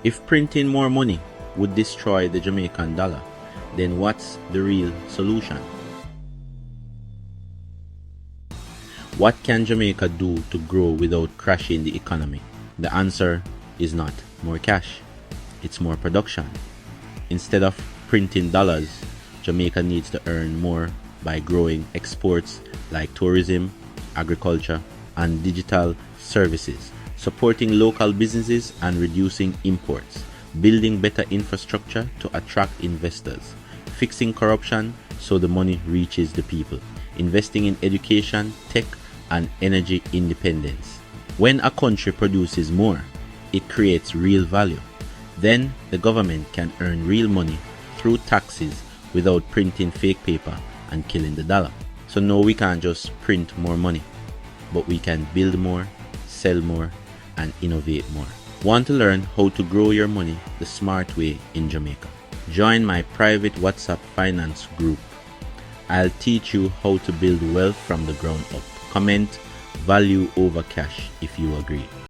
If printing more money would destroy the Jamaican dollar, then what's the real solution? What can Jamaica do to grow without crashing the economy? The answer is not more cash, it's more production. Instead of printing dollars, Jamaica needs to earn more by growing exports like tourism, agriculture, and digital services, supporting local businesses and reducing imports, building better infrastructure to attract investors, fixing corruption so the money reaches the people, investing in education, tech, and energy independence. When a country produces more, it creates real value. Then the government can earn real money through taxes without printing fake paper and killing the dollar. So no, we can't just print more money, but we can build more, sell more, and innovate more. Want to learn how to grow your money the smart way in Jamaica? Join my private WhatsApp finance group. I'll teach you how to build wealth from the ground up. Comment value over cash if you agree.